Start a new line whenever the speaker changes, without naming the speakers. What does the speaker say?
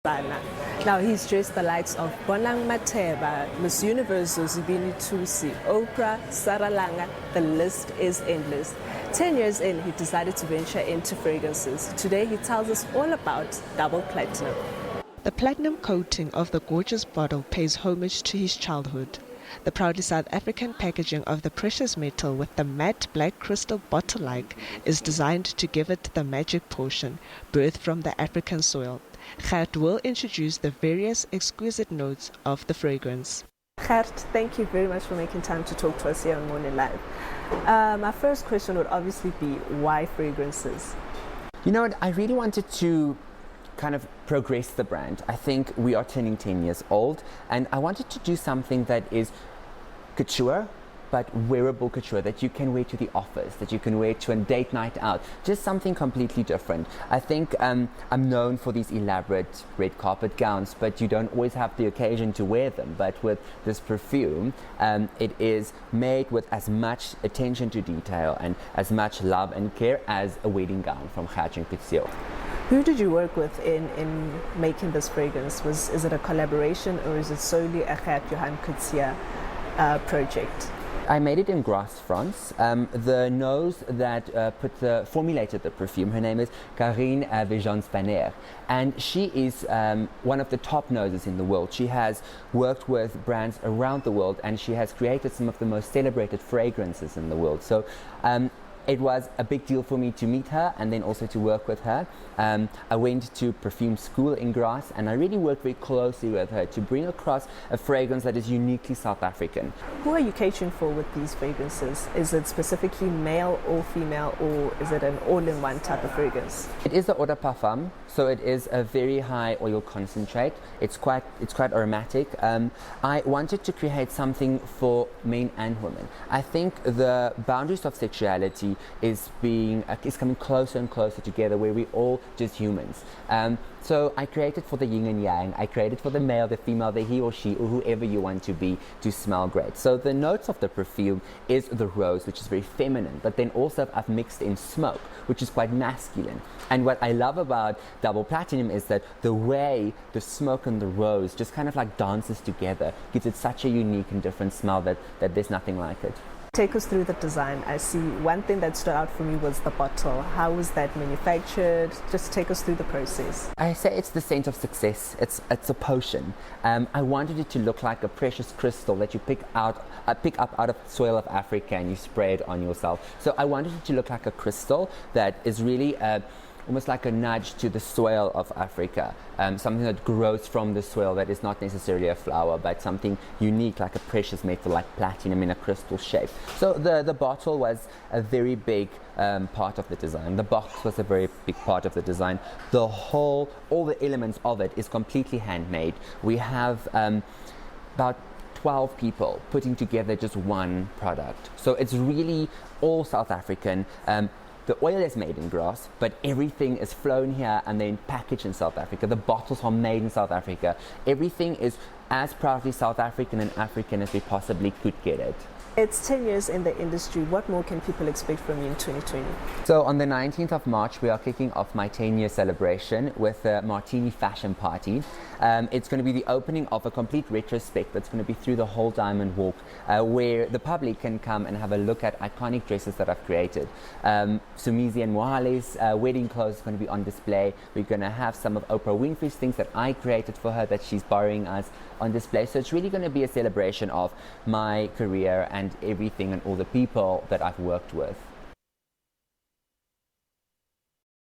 Now he's dressed the likes of Bonang Mateba, Miss Universe Zibini Tusi, Oprah, Sarah Langa. The list is endless. 10 years in, he decided to venture into fragrances. Today he tells us all about double platinum. The platinum coating of the gorgeous bottle pays homage to his childhood. The proudly South African packaging of the precious metal with the matte black crystal bottle-like is designed to give it the magic portion, birthed from the African soil. Gert will introduce the various exquisite notes of the fragrance. Gert, thank you very much for making time to talk to us here on Morning Live. My first question would obviously be, why fragrances?
You know what, I really wanted to kind of progress the brand. I think we are turning 10 years old, and I wanted to do something that is couture, but wearable couture that you can wear to the office, that you can wear to a date night out, just something completely different. I think I'm known for these elaborate red carpet gowns, but you don't always have the occasion to wear them. But with this perfume, it is made with as much attention to detail and as much love and care as a wedding gown from Gert Johan Coetzee.
Who did you work with in making this fragrance? Is it a collaboration, or is it solely a Gert Johan Coetzee project?
I made it in Grasse, France. The nose that formulated the perfume, her name is Karine Vejan-Spanner, and she is one of the top noses in the world. She has worked with brands around the world, and she has created some of the most celebrated fragrances in the world. So it was a big deal for me to meet her and then also to work with her. I went to perfume school in Grasse, and I really worked very closely with her to bring across a fragrance that is uniquely South African.
Who are you catering for with these fragrances? Is it specifically male or female, or is it an all-in-one type of fragrance?
It is the eau de parfum, so it is a very high oil concentrate. It's quite aromatic. I wanted to create something for men and women. I think the boundaries of sexuality is coming closer and closer together, where we all just humans. So I created for the yin and yang. I created for the male, the female, the he or she, or whoever you want to be, to smell great. So the notes of the perfume is the rose, which is very feminine, but then also I've mixed in smoke, which is quite masculine. And what I love about double platinum is that the way the smoke and the rose just kind of like dances together gives it such a unique and different smell that there's nothing like it.
Take us through the design. I see one thing that stood out for me was the bottle. How was that manufactured? Just take us through the process.
I say it's the scent of success. It's a potion. I wanted it to look like a precious crystal that you pick up out of the soil of Africa and you spray it on yourself. So I wanted it to look like a crystal that is really almost like a nudge to the soil of Africa, something that grows from the soil, that is not necessarily a flower, but something unique like a precious metal like platinum in a crystal shape. So the bottle was a very big part of the design. The box was a very big part of the design. All the elements of it is completely handmade. We have about 12 people putting together just one product. So it's really all South African. The oil is made in Grasse, but everything is flown here and then packaged in South Africa. The bottles are made in South Africa. Everything is as proudly South African and African as we possibly could get it.
It's 10 years in the industry. What more can people expect from you in 2020?
So on the 19th of March, we are kicking off my 10-year celebration with a Martini fashion party. It's going to be the opening of a complete retrospect that's going to be through the whole Diamond Walk, where the public can come and have a look at iconic dresses that I've created. Sumizi and Mohale's wedding clothes is going to be on display. We're going to have some of Oprah Winfrey's things that I created for her that she's borrowing us on display. So it's really going to be a celebration of my career and everything and all the people that I've worked with.